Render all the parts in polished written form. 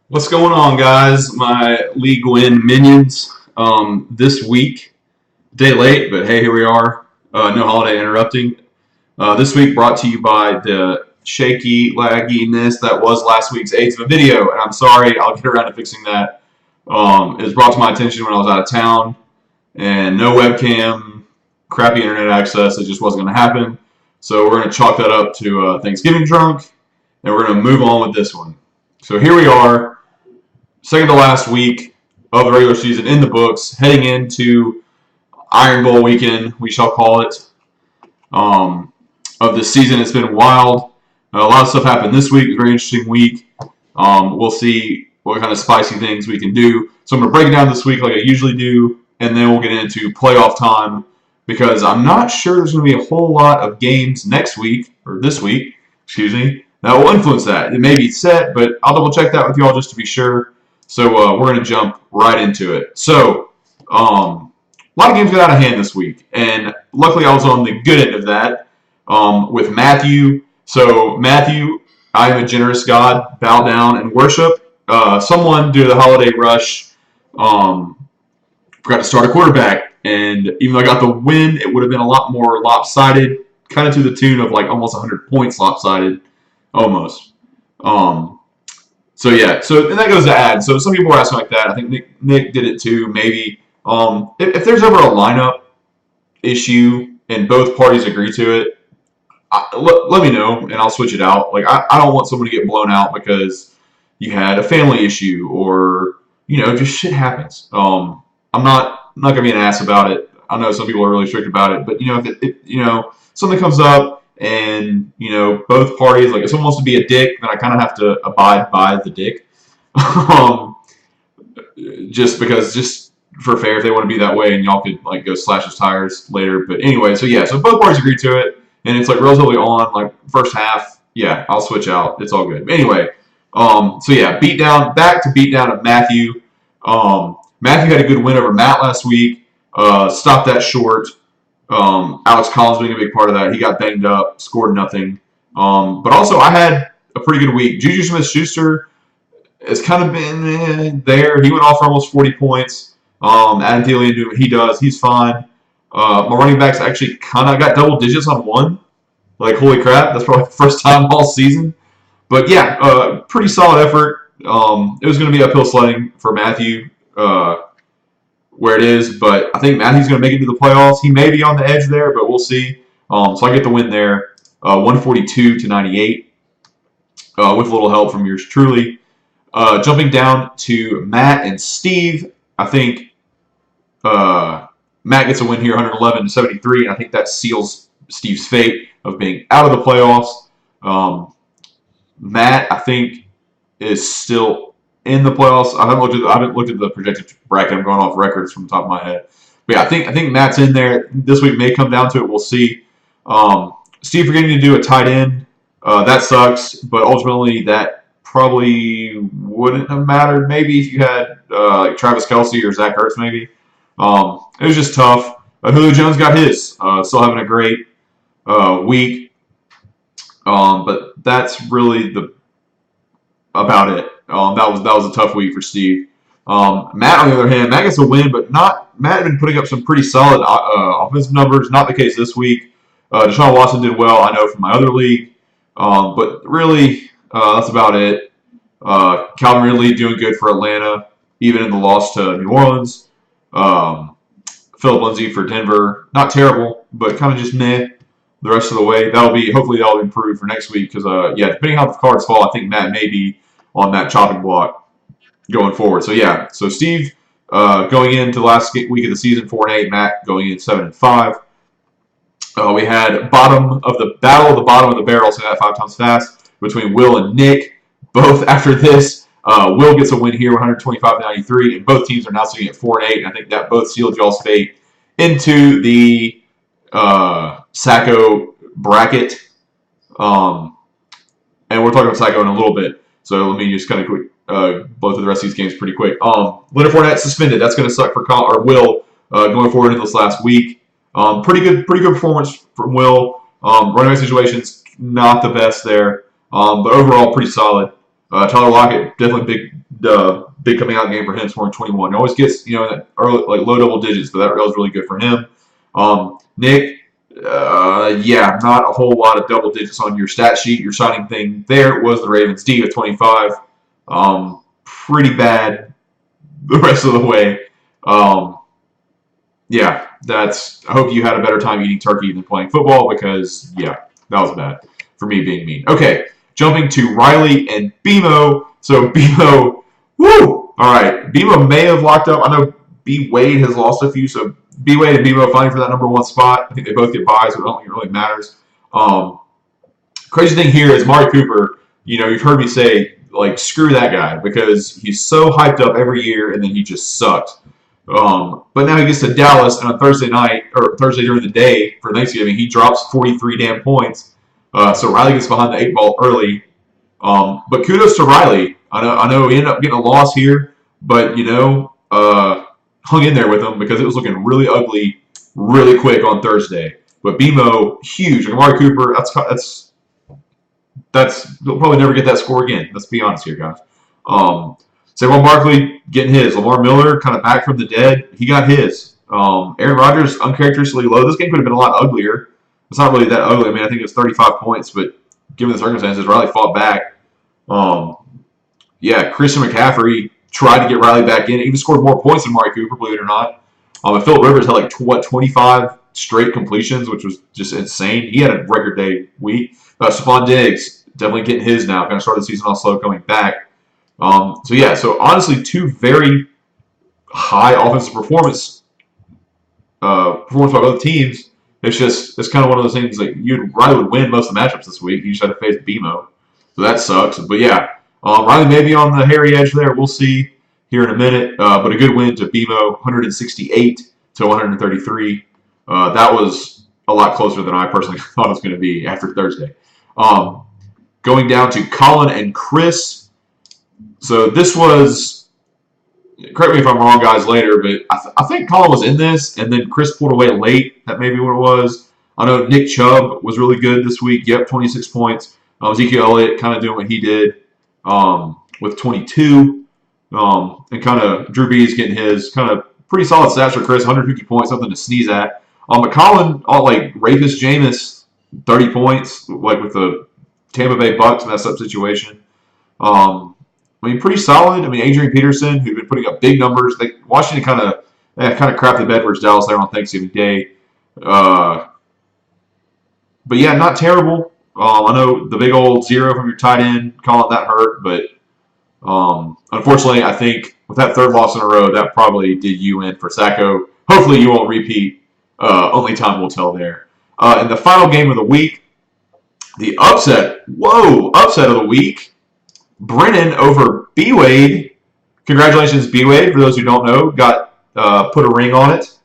What's going on, guys? My league win minions this week. Day late, but hey, here we are. No holiday interrupting. This week brought to you by the shaky lagginess that was last week's eighth of a video, and I'm sorry. I'll get around to fixing that. It was brought to my attention when I was out of town, and no webcam, crappy internet access. It just wasn't going to happen. So we're going to chalk that up to Thanksgiving drunk, and we're going to move on with this one. So here we are. Second to last week of the regular season in the books, heading into Iron Bowl weekend, we shall call it, of this season. It's been wild. A lot of stuff happened this week. It was a very interesting week. We'll see what kind of spicy things we can do. So I'm going to break it down this week like I usually do, and then we'll get into playoff time because I'm not sure there's going to be a whole lot of games next week, or this week, excuse me, that will influence that. It may be set, but I'll double check that with you all just to be sure. So we're going to jump right into it. So a lot of games got out of hand this week, and luckily I was on the good end of that with Matthew. So Matthew, I am a generous God, bow down and worship. Someone due to the holiday rush forgot to start a quarterback, and even though I got the win, it would have been a lot more lopsided, kind of to the tune of like almost 100 points lopsided, almost. So yeah, and that goes to add. So some people were asking like that. I think Nick did it too, maybe. If there's ever a lineup issue and both parties agree to it, let me know and I'll switch it out. Like I don't want someone to get blown out because you had a family issue or just shit happens. I'm not gonna be an ass about it. I know some people are really strict about it, but if something comes up. And both parties, like if someone wants to be a dick, then I kind of have to abide by the dick, just for fair, if they want to be that way, and y'all could like go slash his tires later. But anyway, so yeah, so both parties agree to it, and it's like relatively on like first half. Yeah, I'll switch out. It's all good. But anyway, so yeah, back to beat down of Matthew. Matthew had a good win over Matt last week. Stopped that short. Alex Collins being a big part of that. He got banged up, scored nothing. But also, I had a pretty good week. Juju Smith-Schuster has kind of been there. He went off for almost 40 points. Adam Thielen doing what he does. He's fine. My running backs actually kind of got double digits on one. Like, holy crap, that's probably the first time all season. But yeah, pretty solid effort. It was going to be uphill sledding for Matthew. Where it is, but I think Matthew's going to make it to the playoffs. He may be on the edge there, but we'll see. So I get the win there, 142-98, with a little help from yours truly. Jumping down to Matt and Steve, I think Matt gets a win here, 111-73, and I think that seals Steve's fate of being out of the playoffs. Matt, I think, is still in the playoffs. I haven't looked at the projected bracket. I'm going off records from the top of my head. But yeah, I think Matt's in there. This week may come down to it. We'll see. Steve forgetting to do a tight end. That sucks. But ultimately, that probably wouldn't have mattered. Maybe if you had like Travis Kelce or Zach Ertz, maybe. It was just tough. Julio Jones got his. Still having a great week. But that's really about it. That was a tough week for Steve. Matt, on the other hand, Matt gets a win, but Matt had been putting up some pretty solid offensive numbers. Not the case this week. Deshaun Watson did well, I know, from my other league. But really, that's about it. Calvin Ridley doing good for Atlanta, even in the loss to New Orleans. Philip Lindsay for Denver. Not terrible, but kind of just meh the rest of the way. Hopefully that'll improve for next week because, depending on how the cards fall, I think Matt may be on that chopping block going forward. So yeah, so Steve going into the last week of the season 4-8, Matt going in 7-5. We had battle of the bottom of the barrel, say that 5 times fast, between Will and Nick. Both after this, Will gets a win here, 125-93, and both teams are now sitting at 4-8. And I think that both sealed y'all's fate into the Sacco bracket. And we're talking about Sacco in a little bit. So let me just kind of quick blow through the rest of these games pretty quick. Leonard Fournette suspended. That's going to suck for Will going forward in this last week. Pretty good performance from Will. Running back situations not the best there, but overall pretty solid. Tyler Lockett, definitely big coming out game for him, scoring 21. He always gets, that early, like low double digits, but that was really good for him. Nick, yeah, not a whole lot of double digits on your stat sheet. Your signing thing there was the Ravens D at 25. Pretty bad the rest of the way. Yeah, I hope you had a better time eating turkey than playing football because, yeah, that was bad for me being mean. Okay, jumping to Riley and BMO. So BMO, woo! All right, BMO may have locked up. I know B Wade has lost a few, so B Wade and BMO fighting for that number one spot. I think they both get buys, so I don't think it really matters. Crazy thing here is Mari Cooper. You've heard me say, like, screw that guy because he's so hyped up every year and then he just sucks. But now he gets to Dallas, and on Thursday night, or Thursday during the day for Thanksgiving, he drops 43 damn points. So Riley gets behind the 8 ball early. But kudos to Riley. I know he ended up getting a loss here, but, hung in there with him because it was looking really ugly really quick on Thursday. But BMO, huge. Like Amari Cooper, they'll probably never get that score again. Let's be honest here, guys. Saquon Barkley getting his. Lamar Miller kind of back from the dead. He got his. Aaron Rodgers uncharacteristically low. This game could have been a lot uglier. It's not really that ugly. I mean, I think it was 35 points, but given the circumstances, Riley fought back. Christian McCaffrey tried to get Riley back in. He even scored more points than Amari Cooper, believe it or not. And Phillip Rivers had 25 straight completions, which was just insane. He had a record day week. Stephon Diggs definitely getting his now. Kind of started the season off slow coming back. So honestly, two very high offensive performance by both teams. It's kind of one of those things like Riley would win most of the matchups this week. You just had to face BMO, so that sucks. But yeah, Riley may be on the hairy edge there. We'll see here in a minute. But a good win to BMO, 168 to 133. That was a lot closer than I personally thought it was going to be after Thursday. Going down to Colin and Chris. So this was, correct me if I'm wrong, guys, later, but I think Colin was in this, and then Chris pulled away late. That may be what it was. I know Nick Chubb was really good this week. Yep, 26 points. Ezekiel Elliott kind of doing what he did with 22. And kind of Drew Brees getting his kind of pretty solid stats for Chris, 150 points, something to sneeze at. But Colin, Rapist Jameis, 30 points, with the Tampa Bay Bucks mess up situation. Pretty solid. Adrian Peterson, who'd been putting up big numbers. Washington kind of crapped the bed versus Dallas there on Thanksgiving Day. But yeah, not terrible. I know the big old zero from your tight end, Colin, that hurt. But unfortunately, I think with that third loss in a row, that probably did you in for Sacco. Hopefully you won't repeat. Only time will tell there. In the final game of the week, the upset of the week. Brennan over B Wade. Congratulations, B Wade. For those who don't know, got put a ring on it.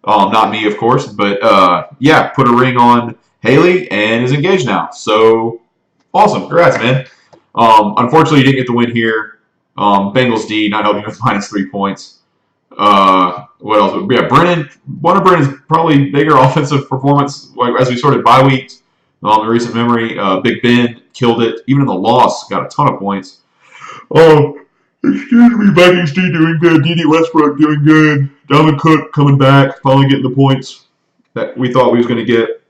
Not me, of course, but put a ring on Haley and is engaged now. So awesome, congrats, man. Unfortunately, you didn't get the win here. Bengals D not helping with -3 points. What else? But yeah, Brennan. One of Brennan's probably bigger offensive performance as we sorted bye weeks. In recent memory, Big Ben killed it. Even in the loss, got a ton of points. Excuse me, Vikings D doing good. D.D. Westbrook doing good. Dalvin Cook coming back, finally getting the points that we thought we was going to get.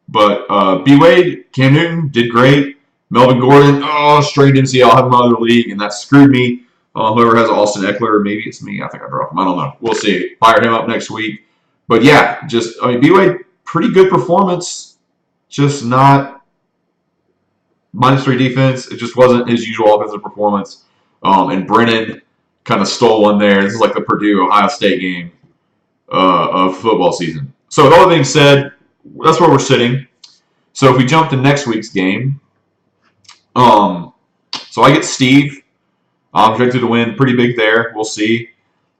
But B. Wade, Cam Newton did great. Melvin Gordon, strained MCL, I have him out of the league, and that screwed me. Whoever has Austin Eckler, maybe it's me. I think I dropped him. I don't know. We'll see. Fire him up next week. But yeah, B. Wade, pretty good performance. Just not -3 defense. It just wasn't his usual offensive performance. And Brennan kind of stole one there. This is like the Purdue-Ohio State game of football season. So with all that being said, that's where we're sitting. So if we jump to next week's game, so I get Steve. I'm projected to win pretty big there. We'll see.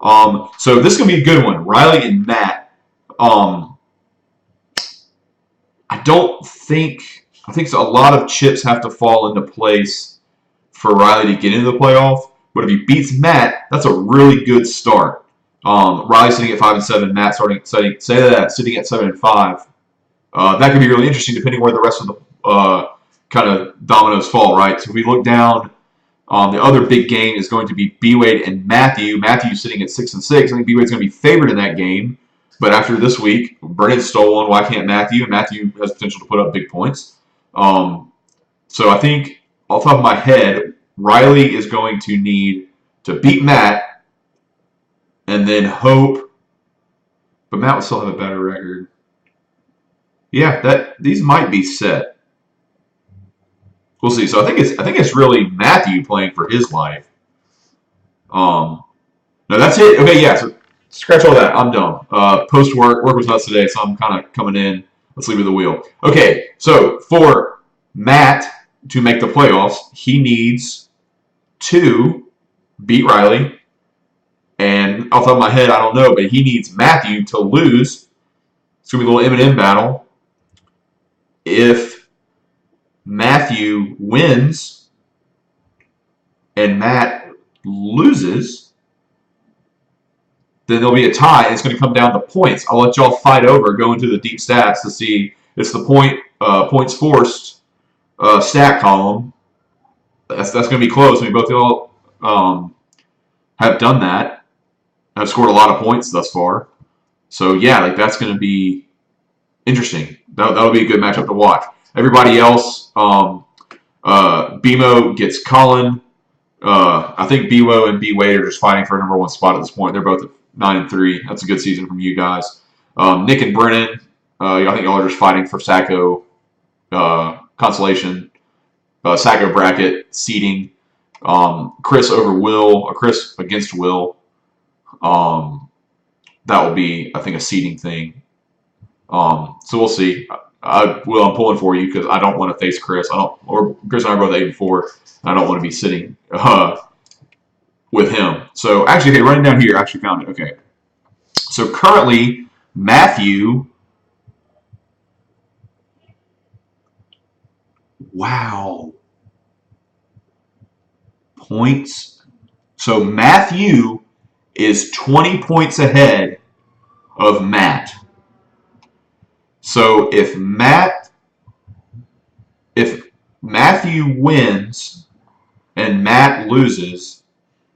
So this is going to be a good one. Riley and Matt. I think a lot of chips have to fall into place for Riley to get into the playoff. But if he beats Matt, that's a really good start. Riley sitting at 5-7, Matt sitting at 7-5. That could be really interesting depending where the rest of the kind of dominoes fall, right? So if we look down, the other big game is going to be B-Wade and Matthew. Matthew's sitting at 6-6. I think B-Wade's going to be favored in that game. But after this week, Brennan stole one. Why can't Matthew? And Matthew has potential to put up big points. So I think, off the top of my head, Riley is going to need to beat Matt and then hope. But Matt will still have a better record. Yeah, these might be set. We'll see. So I think it's really Matthew playing for his life. No, that's it. Okay, yeah. So scratch all that. I'm done. Post work was nuts today, so I'm kind of coming in. Let's leave it the wheel. Okay, so for Matt to make the playoffs, he needs to beat Riley. And off the top of my head, I don't know, but he needs Matthew to lose. It's gonna be a little M&M battle. If Matthew wins and Matt loses, then there'll be a tie, and it's going to come down to points. I'll let y'all fight over, go into the deep stats to see. It's the points forced stat column. That's going to be close. We both all have done that. Have scored a lot of points thus far. So yeah, like that's going to be interesting. That'll be a good matchup to watch. Everybody else, BMO gets Colin. I think BWO and B-Wade are just fighting for a number one spot at this point. They're both at 9-3. That's a good season from you guys. Nick and Brennan, I think y'all are just fighting for Sacco consolation, Sacco bracket seeding. Chris over Will, or Chris against Will. That will be, I think, a seeding thing. So we'll see. I'm pulling for you because I don't want to face Chris. Chris and I are both 8-4, and I don't want to be sitting with him. So actually, okay, running down here, I actually found it. Okay. So currently, Matthew. Wow. Points. So Matthew is 20 points ahead of Matt. So if Matthew wins and Matt loses,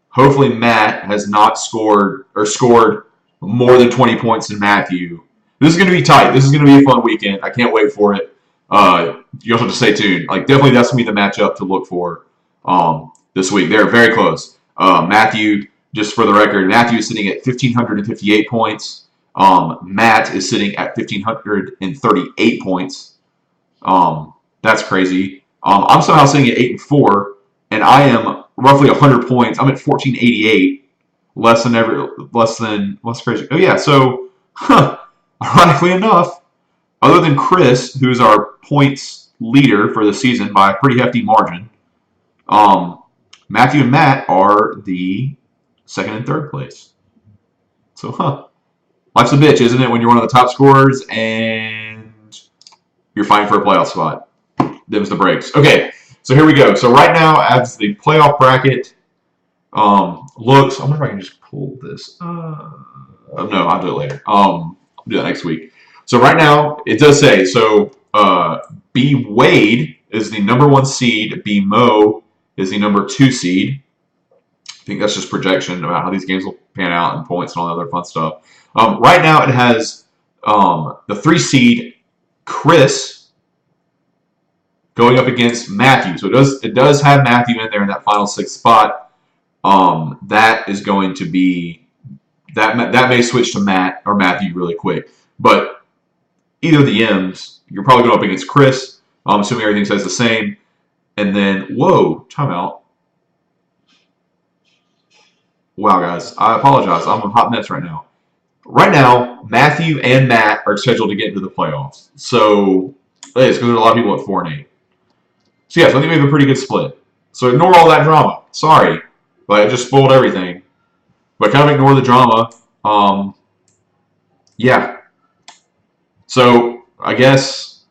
hopefully Matt has not scored more than 20 points than Matthew. This is going to be tight. This is going to be a fun weekend. I can't wait for it. You also have to stay tuned. Like definitely that's going to be the matchup to look for this week. They're very close. Matthew, just for the record, Matthew is sitting at 1,558 points. Matt is sitting at 1,538 points. That's crazy. I'm somehow sitting at 8-4, and I am roughly 100 points. I'm at 1,488, less crazy. Oh yeah, so ironically enough, other than Chris, who's our points leader for the season by a pretty hefty margin, Matthew and Matt are the second and third place. So, life's a bitch, isn't it, when you're one of the top scorers and you're fighting for a playoff spot. Them's the breaks. Okay, so here we go. So right now, as the playoff bracket looks, I wonder if I can just pull this. No, I'll do it later. I'll do that next week. So right now, it does say, so B. Wade is the number 1 seed. B. Mo is the number 2 seed. I think that's just projection about how these games will pan out and points and all the other fun stuff. Right now, it has the 3 seed Chris going up against Matthew. So it does have Matthew in there in that final 6th spot. That is going to be that may switch to Matt or Matthew really quick. But either of the M's, you're probably going up against Chris. I'm assuming everything says the same. And then, whoa, timeout. Wow, guys, I apologize. I'm a hot mess right now. Right now, Matthew and Matt are scheduled to get into the playoffs. So, it's because there's a lot of people at 4-8. So, yes, I think we have a pretty good split. So, ignore all that drama. Sorry, but I just spoiled everything. But kind of ignore the drama. Yeah. So, I guess,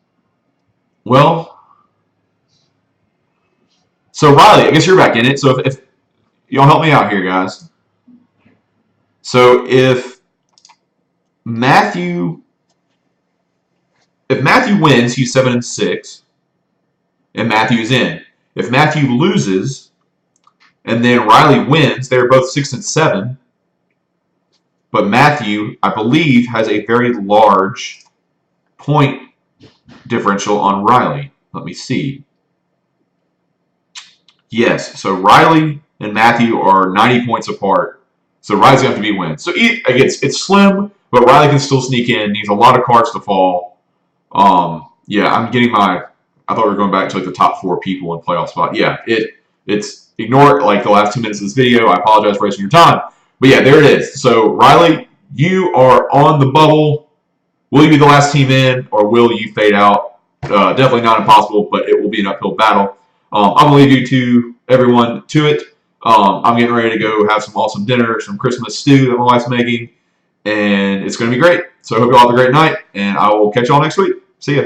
well, so Riley, I guess you're back in it. So, if y'all help me out here, guys. So, if Matthew wins, he's 7-6. and Matthew's in. If Matthew loses and then Riley wins, they're both 6 and 7. But Matthew, I believe, has a very large point differential on Riley. Let me see. Yes, so Riley and Matthew are 90 points apart. So Riley's going to have to be win. So it's slim, but Riley can still sneak in. Needs a lot of cards to fall. Yeah, I'm getting my. I thought we were going back to like the top 4 people in playoff spot. Yeah, it's ignore like the last 2 minutes of this video. I apologize for wasting your time. But yeah, there it is. So Riley, you are on the bubble. Will you be the last team in, or will you fade out? Definitely not impossible, but it will be an uphill battle. I'm going to leave you to everyone to it. I'm getting ready to go have some awesome dinner, some Christmas stew that my wife's making, and it's going to be great. So I hope you all have a great night, and I will catch you all next week. See ya.